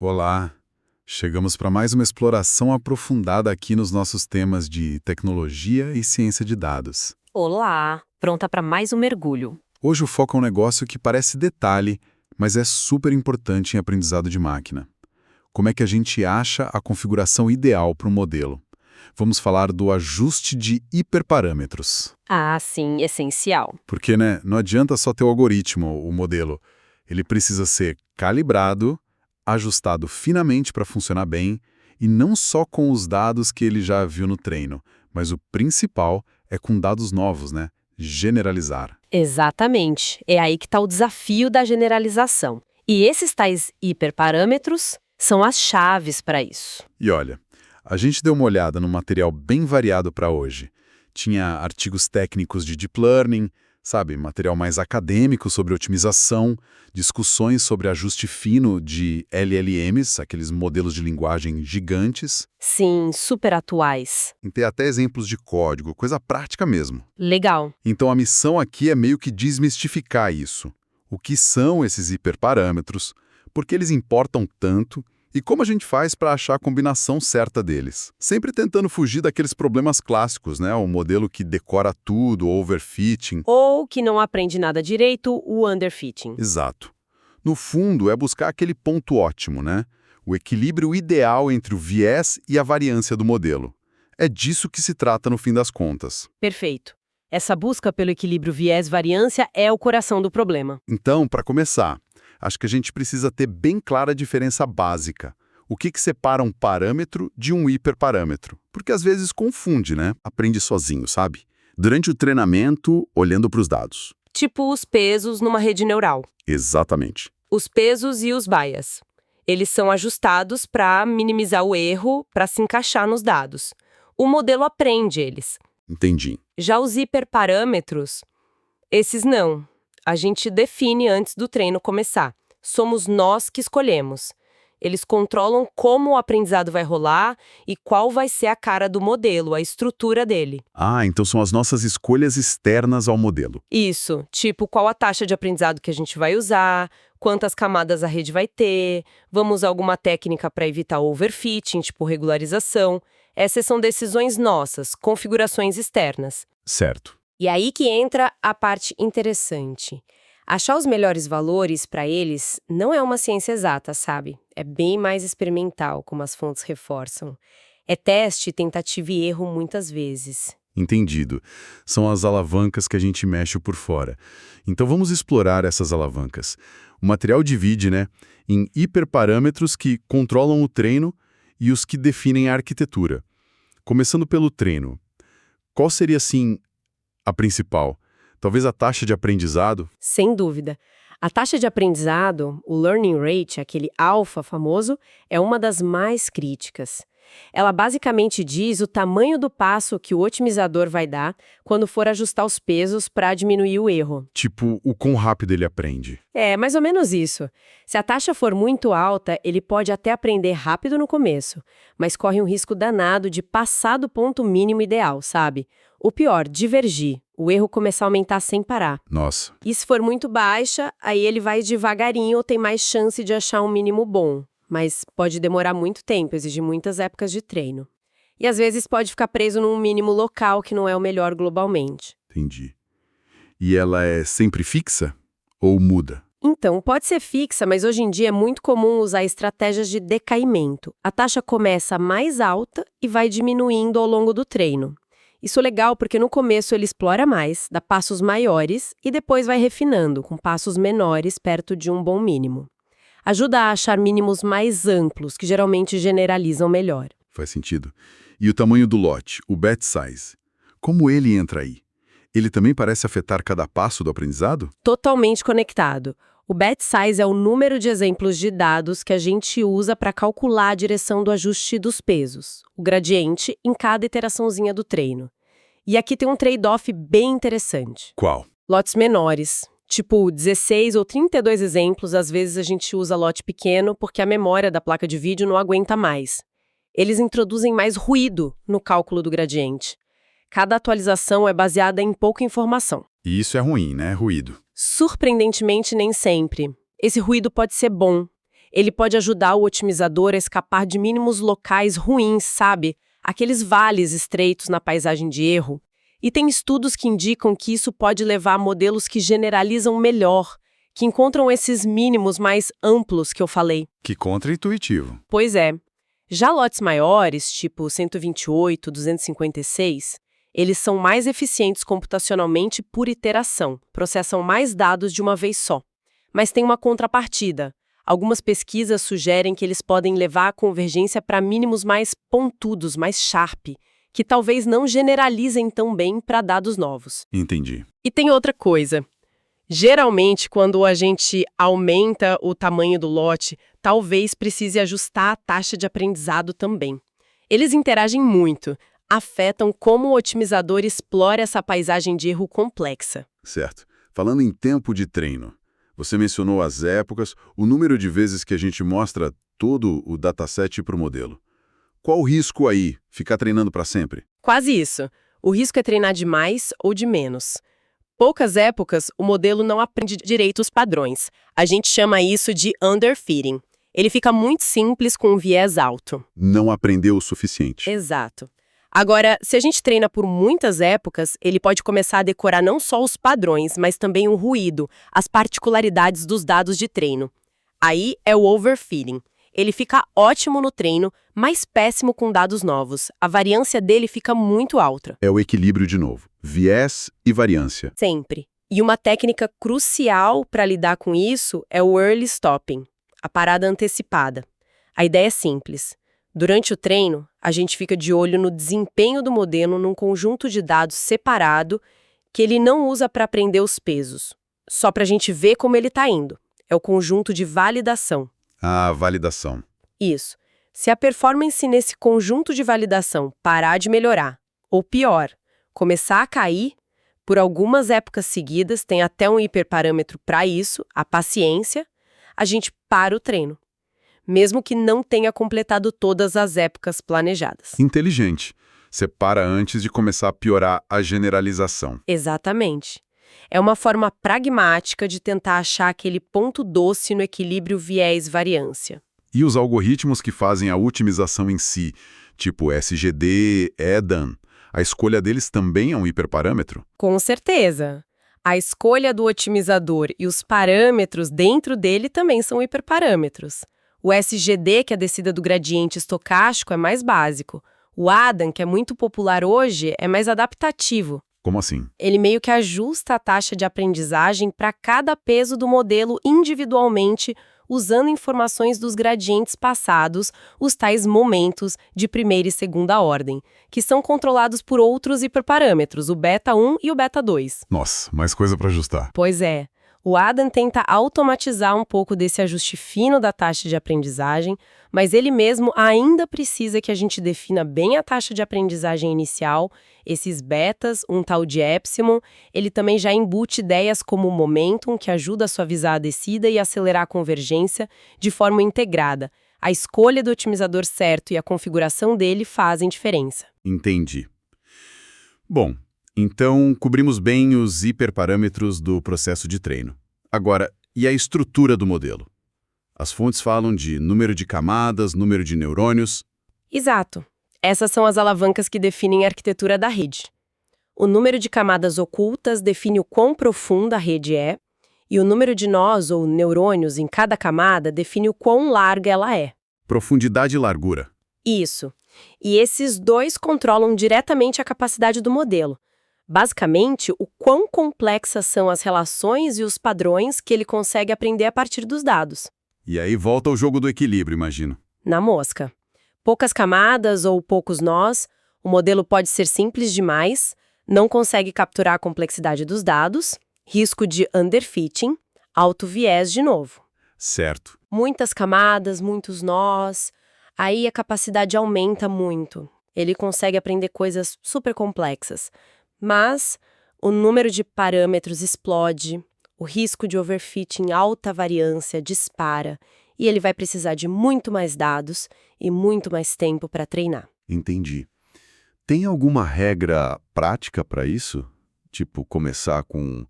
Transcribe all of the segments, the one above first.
Olá! Chegamos para mais uma exploração aprofundada aqui nos nossos temas de tecnologia e ciência de dados. Olá, pronta para mais um mergulho. Hoje o foco é um negócio que parece detalhe, mas é super importante em aprendizado de máquina. Como é que a gente acha a configuração ideal para um modelo? Vamos falar do ajuste de hiperparâmetros. Ah, sim, essencial. Porque, né, não adianta só ter o algoritmo, o modelo. Ele precisa ser calibrado, ajustado finamente para funcionar bem, e não só com os dados que ele já viu no treino, mas o principal é com dados novos, né? Generalizar. Exatamente. É aí que está o desafio da generalização. E esses tais hiperparâmetros são as chaves para isso. E olha, a gente deu uma olhada num material bem variado para hoje. Tinha artigos técnicos de Deep Learning, sabe, material mais acadêmico sobre otimização, discussões sobre ajuste fino de LLMs, aqueles modelos de linguagem gigantes, Sim, super atuais. e ter até exemplos de código, coisa prática mesmo. Legal. Então a missão aqui é meio que desmistificar isso. O que são esses hiperparâmetros, por que eles importam tanto e como a gente faz para achar a combinação certa deles. Sempre tentando fugir daqueles problemas clássicos, né? O modelo que decora tudo, o overfitting. Ou que não aprende nada direito, o underfitting. Exato. No fundo, é buscar aquele ponto ótimo, né? O equilíbrio ideal entre o viés e a variância do modelo. É disso que se trata no fim das contas. Perfeito. Essa busca pelo equilíbrio viés-variância é o coração do problema. Então, para começar, acho que a gente precisa ter bem clara a diferença básica. O que separa um parâmetro de um hiperparâmetro? Porque às vezes confunde, né? Aprende sozinho, sabe? Durante o treinamento, olhando para os dados. Tipo os pesos numa rede neural. Exatamente. Os pesos e os bias. Eles são ajustados para minimizar o erro, para se encaixar nos dados. O modelo aprende eles. Entendi. Já os hiperparâmetros, esses não. A gente define antes do treino começar. Somos nós que escolhemos. Eles controlam como o aprendizado vai rolar e qual vai ser a cara do modelo, a estrutura dele. Ah, então são as nossas escolhas externas ao modelo. Isso, tipo qual a taxa de aprendizado que a gente vai usar, quantas camadas a rede vai ter, vamos usar alguma técnica para evitar overfitting, tipo regularização. Essas são decisões nossas, configurações externas. Certo. E aí que entra a parte interessante. Achar os melhores valores para eles não é uma ciência exata, sabe? É bem mais experimental, como as fontes reforçam. É teste, tentativa e erro muitas vezes. Entendido. São as alavancas que a gente mexe por fora. Então vamos explorar essas alavancas. O material divide, né, em hiperparâmetros que controlam o treino e os que definem a arquitetura. Começando pelo treino. Qual seria, assim, a principal? Talvez a taxa de aprendizado? Sem dúvida. A taxa de aprendizado, o learning rate, aquele alfa famoso, é uma das mais críticas. Ela basicamente diz o tamanho do passo que o otimizador vai dar quando for ajustar os pesos para diminuir o erro. Tipo, o quão rápido ele aprende. É, mais ou menos isso. Se a taxa for muito alta, ele pode até aprender rápido no começo, mas corre um risco danado de passar do ponto mínimo ideal, sabe? O pior, divergir. O erro começar a aumentar sem parar. Nossa. E se for muito baixa, aí ele vai devagarinho ou tem mais chance de achar um mínimo bom. Mas pode demorar muito tempo, exigir muitas épocas de treino. E às vezes pode ficar preso num mínimo local que não é o melhor globalmente. Entendi. E ela é sempre fixa? Ou muda? Então, pode ser fixa, mas hoje em dia é muito comum usar estratégias de decaimento. A taxa começa mais alta e vai diminuindo ao longo do treino. Isso é legal porque no começo ele explora mais, dá passos maiores e depois vai refinando, com passos menores perto de um bom mínimo. Ajuda a achar mínimos mais amplos, que geralmente generalizam melhor. Faz sentido. E o tamanho do lote, o batch size? Como ele entra aí? Ele também parece afetar cada passo do aprendizado? Totalmente conectado. O batch size é o número de exemplos de dados que a gente usa para calcular a direção do ajuste dos pesos, o gradiente, em cada iteraçãozinha do treino. E aqui tem um trade-off bem interessante. Qual? Lotes menores. Tipo, 16 ou 32 exemplos, às vezes a gente usa lote pequeno porque a memória da placa de vídeo não aguenta mais. Eles introduzem mais ruído no cálculo do gradiente. Cada atualização é baseada em pouca informação. E isso é ruim, né? Ruído. Surpreendentemente, nem sempre. Esse ruído pode ser bom. Ele pode ajudar o otimizador a escapar de mínimos locais ruins, sabe? Aqueles vales estreitos na paisagem de erro. E tem estudos que indicam que isso pode levar a modelos que generalizam melhor, que encontram esses mínimos mais amplos que eu falei. Que contra-intuitivo. Pois é. Já lotes maiores, tipo 128, 256, eles são mais eficientes computacionalmente por iteração, processam mais dados de uma vez só. Mas tem uma contrapartida. Algumas pesquisas sugerem que eles podem levar a convergência para mínimos mais pontudos, mais sharp, que talvez não generalizem tão bem para dados novos. Entendi. E tem outra coisa. Geralmente, quando a gente aumenta o tamanho do lote, talvez precise ajustar a taxa de aprendizado também. Eles interagem muito, afetam como o otimizador explora essa paisagem de erro complexa. Certo. Falando em tempo de treino, você mencionou as épocas, o número de vezes que a gente mostra todo o dataset para o modelo. Qual o risco aí? Ficar treinando para sempre? Quase isso. O risco é treinar de mais ou de menos. Poucas épocas, o modelo não aprende direito os padrões. A gente chama isso de underfitting. Ele fica muito simples com um viés alto. Não aprendeu o suficiente. Exato. Agora, se a gente treina por muitas épocas, ele pode começar a decorar não só os padrões, mas também o ruído, as particularidades dos dados de treino. Aí é o overfitting. Ele fica ótimo no treino, mas péssimo com dados novos. A variância dele fica muito alta. É o equilíbrio de novo. Viés e variância. Sempre. E uma técnica crucial para lidar com isso é o early stopping, a parada antecipada. A ideia é simples. Durante o treino, a gente fica de olho no desempenho do modelo num conjunto de dados separado que ele não usa para aprender os pesos, só para a gente ver como ele está indo. É o conjunto de validação. Ah, validação. Isso. Se a performance nesse conjunto de validação parar de melhorar, ou pior, começar a cair, por algumas épocas seguidas, tem até um hiperparâmetro para isso, a paciência, a gente para o treino, mesmo que não tenha completado todas as épocas planejadas. Inteligente. Você para antes de começar a piorar a generalização. Exatamente. É uma forma pragmática de tentar achar aquele ponto doce no equilíbrio viés-variância. E os algoritmos que fazem a otimização em si, tipo SGD, EDAN, a escolha deles também é um hiperparâmetro? Com certeza. A escolha do otimizador e os parâmetros dentro dele também são hiperparâmetros. O SGD, que é a descida do gradiente estocástico, é mais básico. O ADAM, que é muito popular hoje, é mais adaptativo. Como assim? Ele meio que ajusta a taxa de aprendizagem para cada peso do modelo individualmente, usando informações dos gradientes passados, os tais momentos de primeira e segunda ordem, que são controlados por outros hiperparâmetros, o beta 1 e o beta 2. Nossa, mais coisa para ajustar. Pois é. O ADAM tenta automatizar um pouco desse ajuste fino da taxa de aprendizagem, mas ele mesmo ainda precisa que a gente defina bem a taxa de aprendizagem inicial, esses betas, um tal de epsilon. Ele também já embute ideias como o momentum, que ajuda a suavizar a descida e acelerar a convergência de forma integrada. A escolha do otimizador certo e a configuração dele fazem diferença. Entendi. Bom, então cobrimos bem os hiperparâmetros do processo de treino. Agora, e a estrutura do modelo? As fontes falam de número de camadas, número de neurônios. Exato. Essas são as alavancas que definem a arquitetura da rede. O número de camadas ocultas define o quão profunda a rede é, e o número de nós ou neurônios em cada camada define o quão larga ela é. Profundidade e largura. Isso. E esses dois controlam diretamente a capacidade do modelo. Basicamente, o quão complexas são as relações e os padrões que ele consegue aprender a partir dos dados. E aí volta ao jogo do equilíbrio, imagino. Na mosca. Poucas camadas ou poucos nós, o modelo pode ser simples demais, não consegue capturar a complexidade dos dados, risco de underfitting, alto viés de novo. Certo. Muitas camadas, muitos nós, aí a capacidade aumenta muito. Ele consegue aprender coisas super complexas. Mas o número de parâmetros explode, o risco de overfitting alta variância dispara e ele vai precisar de muito mais dados e muito mais tempo para treinar. Entendi. Tem alguma regra prática para isso? Tipo, começar com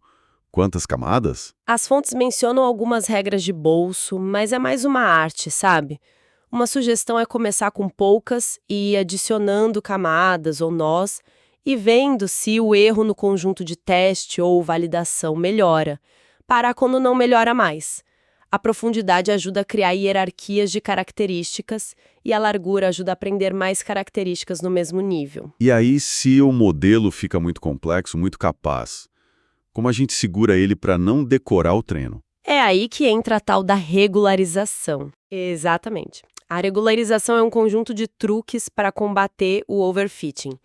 Quantas camadas? As fontes mencionam algumas regras de bolso, mas é mais uma arte, sabe? Uma sugestão é começar com poucas e ir adicionando camadas ou nós e vendo se o erro no conjunto de teste ou validação melhora. Parar quando não melhora mais. A profundidade ajuda a criar hierarquias de características e a largura ajuda a aprender mais características no mesmo nível. E aí, se o modelo fica muito complexo, muito capaz, como a gente segura ele para não decorar o treino? É aí que entra a tal da regularização. Exatamente. A regularização é um conjunto de truques para combater o overfitting.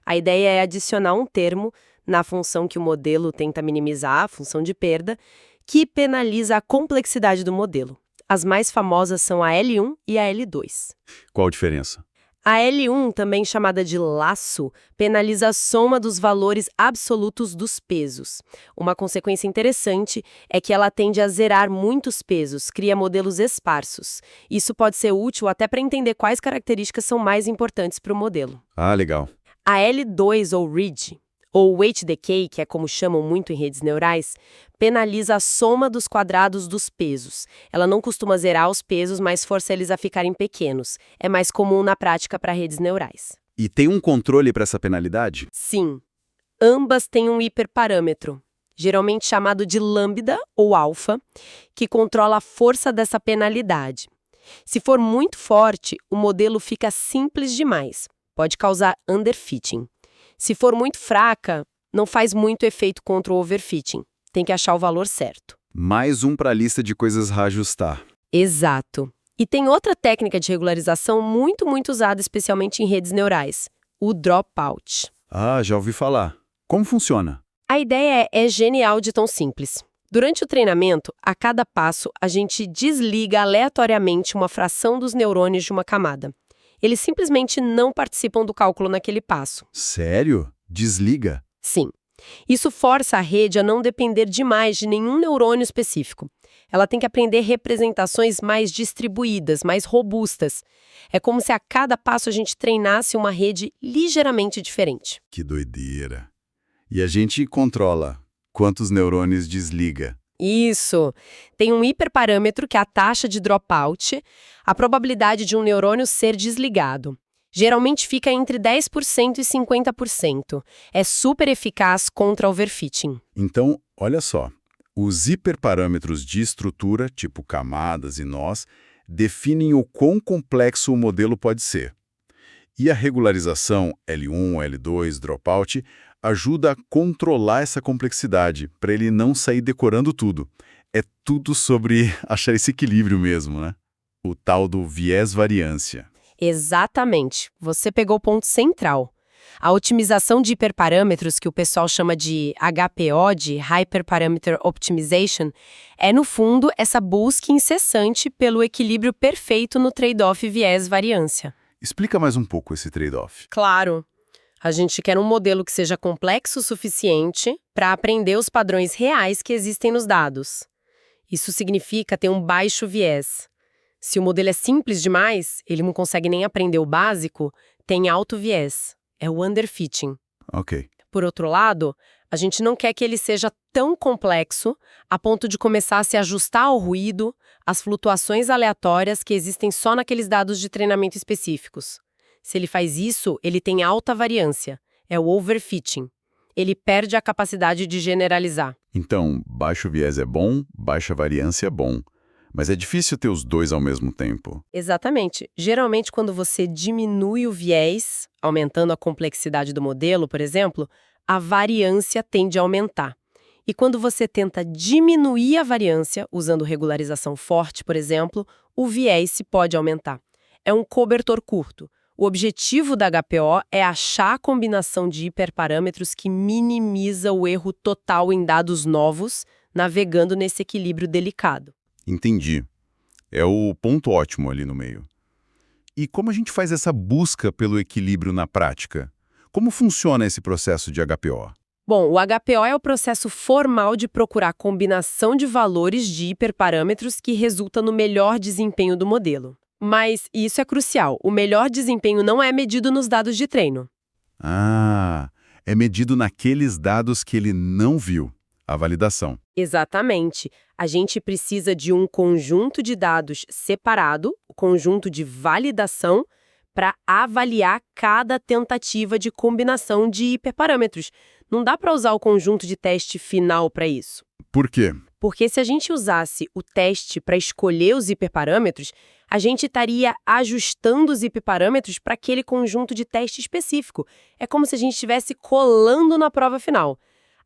A ideia é adicionar um termo na função que o modelo tenta minimizar, a função de perda, que penaliza a complexidade do modelo. As mais famosas são a L1 e a L2. Qual a diferença? A L1, também chamada de laço, penaliza a soma dos valores absolutos dos pesos. Uma consequência interessante é que ela tende a zerar muitos pesos, cria modelos esparsos. Isso pode ser útil até para entender quais características são mais importantes para o modelo. Ah, legal. A L2, ou RID, ou Weight Decay, que é como chamam muito em redes neurais, penaliza a soma dos quadrados dos pesos. Ela não costuma zerar os pesos, mas força eles a ficarem pequenos. É mais comum na prática para redes neurais. E tem um controle para essa penalidade? Sim. Ambas têm um hiperparâmetro, geralmente chamado de lambda ou alfa, que controla a força dessa penalidade. Se for muito forte, o modelo fica simples demais. Pode causar underfitting. Se for muito fraca, não faz muito efeito contra o overfitting. Tem que achar o valor certo. Mais um para a lista de coisas a ajustar. Exato. E tem outra técnica de regularização muito usada, especialmente em redes neurais, o dropout. Ah, já ouvi falar. Como funciona? A ideia é genial de tão simples. Durante o treinamento, a cada passo, a gente desliga aleatoriamente uma fração dos neurônios de uma camada. Eles simplesmente não participam do cálculo naquele passo. Sério? Desliga? Sim. Isso força a rede a não depender demais de nenhum neurônio específico. Ela tem que aprender representações mais distribuídas, mais robustas. É como se a cada passo a gente treinasse uma rede ligeiramente diferente. Que doideira. E a gente controla quantos neurônios desliga. Isso. Tem um hiperparâmetro, que é a taxa de dropout, a probabilidade de um neurônio ser desligado. Geralmente fica entre 10% e 50%. É super eficaz contra overfitting. Então, olha só. Os hiperparâmetros de estrutura, tipo camadas e nós, definem o quão complexo o modelo pode ser. E a regularização L1, L2, dropout, ajuda a controlar essa complexidade, para ele não sair decorando tudo. É tudo sobre achar esse equilíbrio mesmo, né? O tal do viés-variância. Exatamente. Você pegou o ponto central. A otimização de hiperparâmetros, que o pessoal chama de HPO, de Hyperparameter Optimization, é, no fundo, essa busca incessante pelo equilíbrio perfeito no trade-off viés-variância. Explica mais um pouco esse trade-off. Claro. A gente quer um modelo que seja complexo o suficiente para aprender os padrões reais que existem nos dados. Isso significa ter um baixo viés. Se o modelo é simples demais, ele não consegue nem aprender o básico, tem alto viés. É o underfitting. Ok. Por outro lado, a gente não quer que ele seja tão complexo a ponto de começar a se ajustar ao ruído, às flutuações aleatórias que existem só naqueles dados de treinamento específicos. Se ele faz isso, ele tem alta variância. É o overfitting. Ele perde a capacidade de generalizar. Então, baixo viés é bom, baixa variância é bom. Mas é difícil ter os dois ao mesmo tempo. Exatamente. Geralmente, quando você diminui o viés, aumentando a complexidade do modelo, por exemplo, a variância tende a aumentar. E quando você tenta diminuir a variância, usando regularização forte, por exemplo, o viés se pode aumentar. É um cobertor curto. O objetivo da HPO é achar a combinação de hiperparâmetros que minimiza o erro total em dados novos, navegando nesse equilíbrio delicado. Entendi. É o ponto ótimo ali no meio. E como a gente faz essa busca pelo equilíbrio na prática? Como funciona esse processo de HPO? Bom, o HPO é o processo formal de procurar a combinação de valores de hiperparâmetros que resulta no melhor desempenho do modelo. Mas isso é crucial, o melhor desempenho não é medido nos dados de treino. Ah, é medido naqueles dados que ele não viu, a validação. Exatamente. A gente precisa de um conjunto de dados separado, o conjunto de validação, para avaliar cada tentativa de combinação de hiperparâmetros. Não dá para usar o conjunto de teste final para isso. Por quê? Porque se a gente usasse o teste para escolher os hiperparâmetros, a gente estaria ajustando os hiperparâmetros para aquele conjunto de teste específico. É como se a gente estivesse colando na prova final.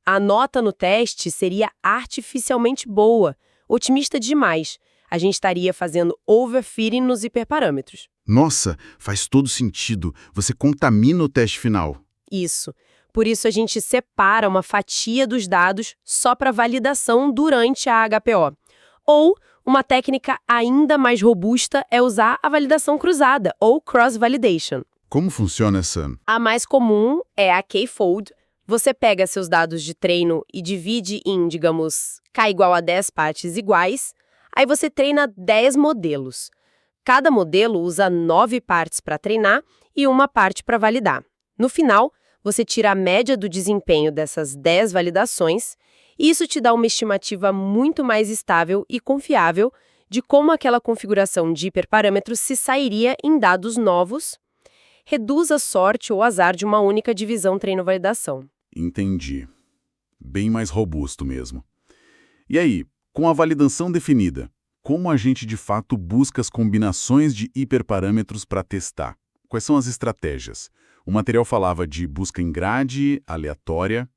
A nota no teste seria artificialmente boa, otimista demais. A gente estaria fazendo overfitting nos hiperparâmetros. Nossa, faz todo sentido. Você contamina o teste final. Isso. Por isso a gente separa uma fatia dos dados só para validação durante a HPO. Ou, uma técnica ainda mais robusta é usar a validação cruzada, ou cross-validation. Como funciona essa? A mais comum é a K-fold. Você pega seus dados de treino e divide em, digamos, K igual a 10 partes iguais. Aí você treina 10 modelos. Cada modelo usa 9 partes para treinar e uma parte para validar. No final, você tira a média do desempenho dessas 10 validações e isso te dá uma estimativa muito mais estável e confiável de como aquela configuração de hiperparâmetros se sairia em dados novos. Reduz a sorte ou azar de uma única divisão treino-validação. Entendi. Bem mais robusto mesmo. E aí, com a validação definida, como a gente de fato busca as combinações de hiperparâmetros para testar? Quais são as estratégias? O material falava de busca em grade, aleatória.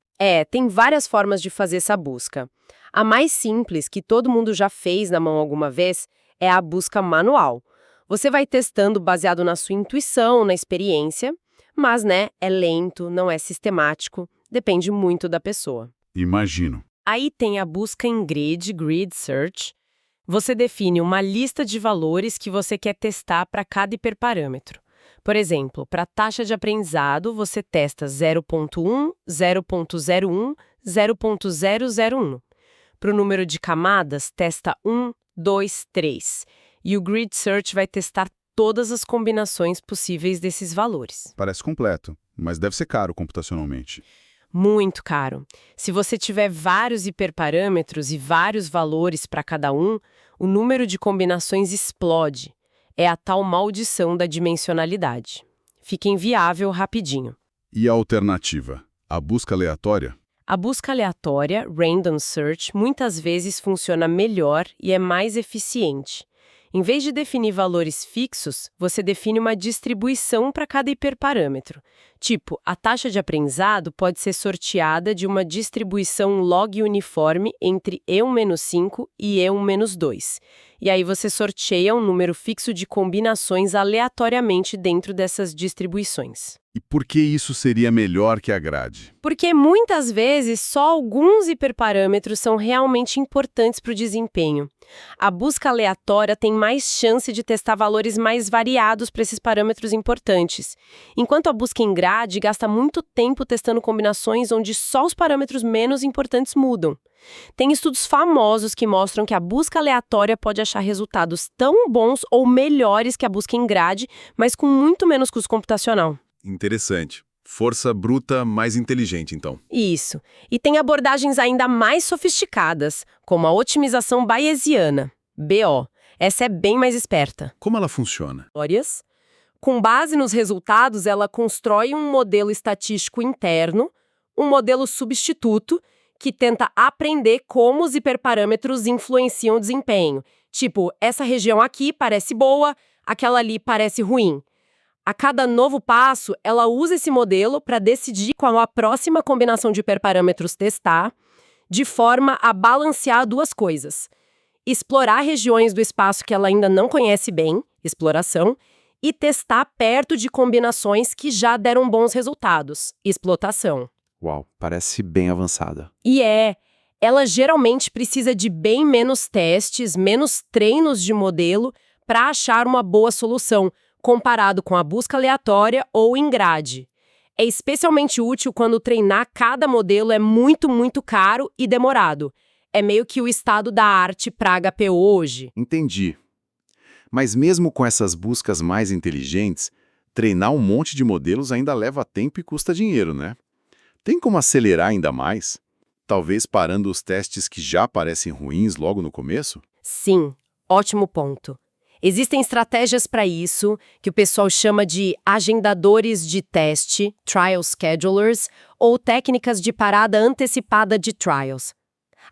Tem várias formas de fazer essa busca. A mais simples, que todo mundo já fez na mão alguma vez, é a busca manual. Você vai testando baseado na sua intuição, na experiência, mas, é lento, não é sistemático, depende muito da pessoa. Imagino. Aí tem a busca em grid search. Você define uma lista de valores que você quer testar para cada hiperparâmetro. Por exemplo, para a taxa de aprendizado, você testa 0.1, 0.01, 0.001. Para o número de camadas, testa 1, 2, 3. E o Grid Search vai testar todas as combinações possíveis desses valores. Parece completo, mas deve ser caro computacionalmente. Muito caro. Se você tiver vários hiperparâmetros e vários valores para cada um, o número de combinações explode. É a tal maldição da dimensionalidade. Fica inviável rapidinho. E a alternativa? A busca aleatória? A busca aleatória, random search, muitas vezes funciona melhor e é mais eficiente. Em vez de definir valores fixos, você define uma distribuição para cada hiperparâmetro. Tipo, a taxa de aprendizado pode ser sorteada de uma distribuição log uniforme entre E1-5 e E1-2. E aí você sorteia um número fixo de combinações aleatoriamente dentro dessas distribuições. E por que isso seria melhor que a grade? Porque muitas vezes só alguns hiperparâmetros são realmente importantes para o desempenho. A busca aleatória tem mais chance de testar valores mais variados para esses parâmetros importantes, enquanto a busca em grade gasta muito tempo testando combinações onde só os parâmetros menos importantes mudam. Tem estudos famosos que mostram que a busca aleatória pode achar resultados tão bons ou melhores que a busca em grade, mas com muito menos custo computacional. Interessante. Força bruta mais inteligente, então. Isso. E tem abordagens ainda mais sofisticadas, como a otimização bayesiana, BO. Essa é bem mais esperta. Como ela funciona? Com base nos resultados, ela constrói um modelo estatístico interno, um modelo substituto, que tenta aprender como os hiperparâmetros influenciam o desempenho. Tipo, essa região aqui parece boa, aquela ali parece ruim. A cada novo passo, ela usa esse modelo para decidir qual a próxima combinação de hiperparâmetros testar, de forma a balancear duas coisas. Explorar regiões do espaço que ela ainda não conhece bem, exploração, e testar perto de combinações que já deram bons resultados, explotação. Uau, parece bem avançada. E ela geralmente precisa de bem menos testes, menos treinos de modelo para achar uma boa solução, comparado com a busca aleatória ou em grade. É especialmente útil quando treinar cada modelo é muito, muito caro e demorado. É meio que o estado da arte para HPO hoje. Entendi. Mas mesmo com essas buscas mais inteligentes, treinar um monte de modelos ainda leva tempo e custa dinheiro, né? Tem como acelerar ainda mais? Talvez parando os testes que já parecem ruins logo no começo? Sim, ótimo ponto. Existem estratégias para isso, que o pessoal chama de agendadores de teste, trial schedulers, ou técnicas de parada antecipada de trials.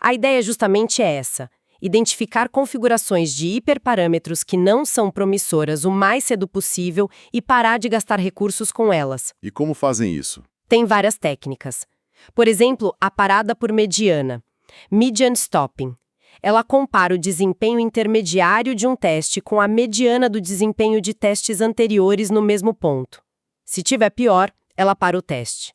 A ideia justamente é essa: identificar configurações de hiperparâmetros que não são promissoras o mais cedo possível e parar de gastar recursos com elas. E como fazem isso? Tem várias técnicas. Por exemplo, a parada por mediana, median stopping. Ela compara o desempenho intermediário de um teste com a mediana do desempenho de testes anteriores no mesmo ponto. Se tiver pior, ela para o teste.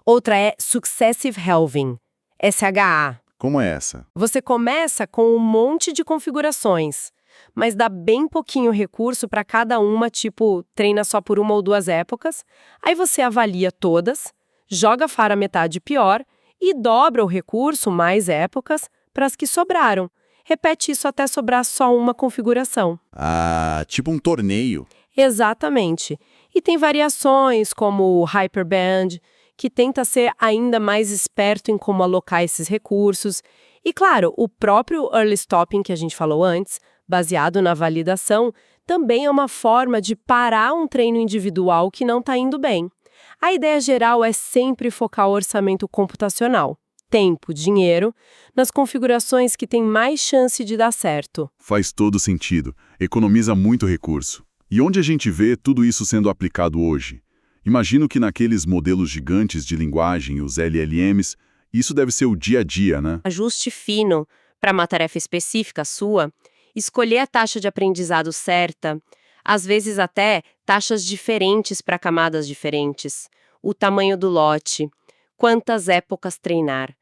Outra é Successive Halving, SHA. Como é essa? Você começa com um monte de configurações, mas dá bem pouquinho recurso para cada uma, tipo, treina só por uma ou duas épocas, aí você avalia todas, joga fora a metade pior e dobra o recurso mais épocas para as que sobraram. Repete isso até sobrar só uma configuração. Ah, tipo um torneio. Exatamente. E tem variações, como o Hyperband, que tenta ser ainda mais esperto em como alocar esses recursos. E, claro, o próprio Early Stopping que a gente falou antes, baseado na validação, também é uma forma de parar um treino individual que não está indo bem. A ideia geral é sempre focar o orçamento computacional, tempo, dinheiro, nas configurações que têm mais chance de dar certo. Faz todo sentido. Economiza muito recurso. E onde a gente vê tudo isso sendo aplicado hoje? Imagino que naqueles modelos gigantes de linguagem, os LLMs, isso deve ser o dia a dia, né? Ajuste fino para uma tarefa específica sua, escolher a taxa de aprendizado certa, às vezes até taxas diferentes para camadas diferentes, o tamanho do lote, quantas épocas treinar,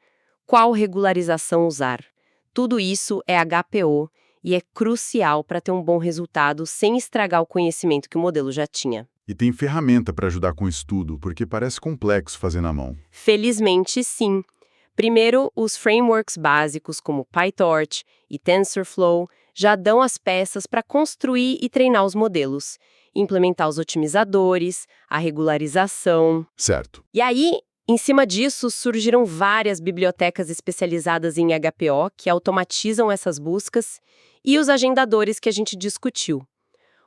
qual regularização usar. Tudo isso é HPO e é crucial para ter um bom resultado sem estragar o conhecimento que o modelo já tinha. E tem ferramenta para ajudar com o estudo, porque parece complexo fazer na mão. Felizmente, sim. Primeiro, os frameworks básicos como PyTorch e TensorFlow já dão as peças para construir e treinar os modelos, implementar os otimizadores, a regularização. Certo. E aí, em cima disso, surgiram várias bibliotecas especializadas em HPO que automatizam essas buscas e os agendadores que a gente discutiu.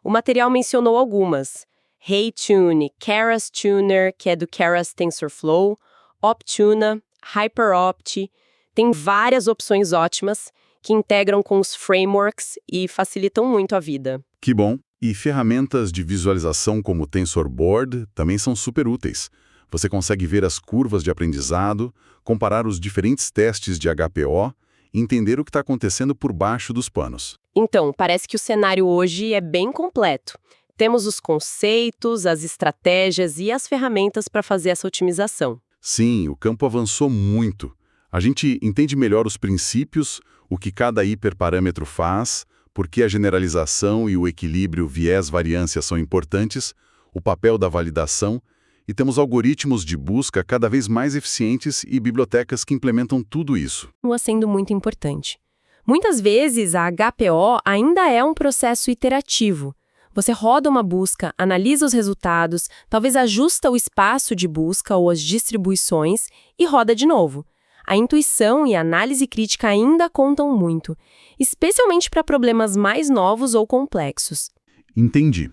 O material mencionou algumas: HeyTune, Keras Tuner, que é do Keras TensorFlow, Optuna, HyperOpt. Tem várias opções ótimas que integram com os frameworks e facilitam muito a vida. Que bom. E ferramentas de visualização como o TensorBoard também são super úteis. Você consegue ver as curvas de aprendizado, comparar os diferentes testes de HPO e entender o que está acontecendo por baixo dos panos. Então, parece que o cenário hoje é bem completo. Temos os conceitos, as estratégias e as ferramentas para fazer essa otimização. Sim, o campo avançou muito. A gente entende melhor os princípios, o que cada hiperparâmetro faz, por que a generalização e o equilíbrio viés-variância são importantes, o papel da validação, e temos algoritmos de busca cada vez mais eficientes e bibliotecas que implementam tudo isso. Continua sendo muito importante. Muitas vezes, a HPO ainda é um processo iterativo. Você roda uma busca, analisa os resultados, talvez ajusta o espaço de busca ou as distribuições e roda de novo. A intuição e a análise crítica ainda contam muito, especialmente para problemas mais novos ou complexos. Entendi.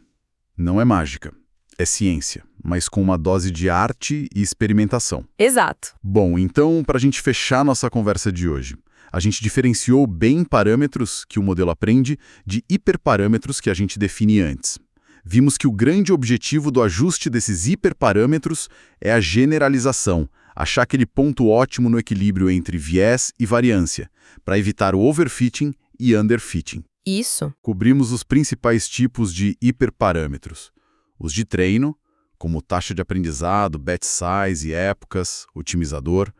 Não é mágica. É ciência, mas com uma dose de arte e experimentação. Exato. Bom, então, para a gente fechar nossa conversa de hoje, a gente diferenciou bem parâmetros que o modelo aprende de hiperparâmetros que a gente define antes. Vimos que o grande objetivo do ajuste desses hiperparâmetros é a generalização, achar aquele ponto ótimo no equilíbrio entre viés e variância, para evitar o overfitting e underfitting. Isso. Cobrimos os principais tipos de hiperparâmetros. Os de treino, como taxa de aprendizado, batch size e épocas, otimizador,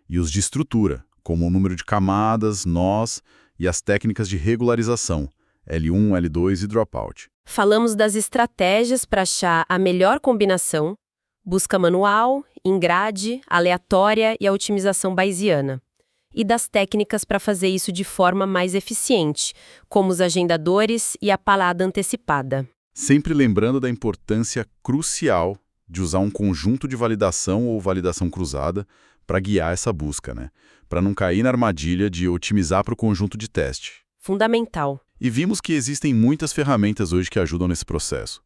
e os de estrutura, como o número de camadas, nós e as técnicas de regularização, L1, L2 e dropout. Falamos das estratégias para achar a melhor combinação, busca manual, in-grade, aleatória e a otimização bayesiana. E das técnicas para fazer isso de forma mais eficiente, como os agendadores e a parada antecipada. Sempre lembrando da importância crucial de usar um conjunto de validação ou validação cruzada para guiar essa busca, né? Para não cair na armadilha de otimizar para o conjunto de teste. Fundamental. E vimos que existem muitas ferramentas hoje que ajudam nesse processo.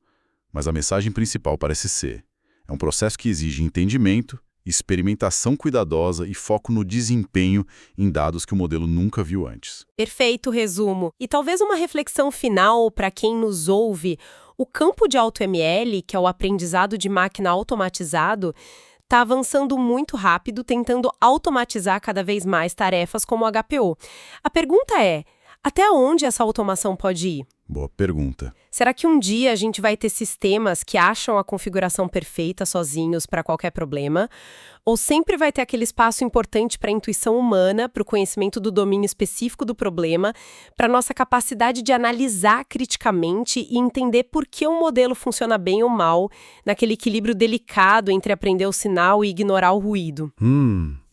Mas a mensagem principal parece ser: é um processo que exige entendimento, experimentação cuidadosa e foco no desempenho em dados que o modelo nunca viu antes. Perfeito resumo. E talvez uma reflexão final para quem nos ouve. O campo de AutoML, que é o aprendizado de máquina automatizado, está avançando muito rápido, tentando automatizar cada vez mais tarefas como o HPO. A pergunta é: até onde essa automação pode ir? Boa pergunta. Será que um dia a gente vai ter sistemas que acham a configuração perfeita sozinhos para qualquer problema? Ou sempre vai ter aquele espaço importante para a intuição humana, para o conhecimento do domínio específico do problema, para a nossa capacidade de analisar criticamente e entender por que um modelo funciona bem ou mal, naquele equilíbrio delicado entre aprender o sinal e ignorar o ruído?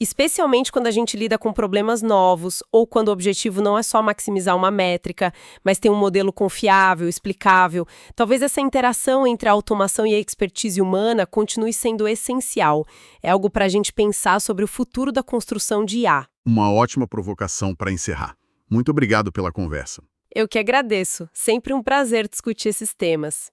Especialmente quando a gente lida com problemas novos, ou quando o objetivo não é só maximizar uma métrica, mas ter um modelo confiável, explicável. Talvez essa interação entre a automação e a expertise humana continue sendo essencial. É algo para a gente pensar sobre o futuro da construção de IA. Uma ótima provocação para encerrar. Muito obrigado pela conversa. Eu que agradeço. Sempre um prazer discutir esses temas.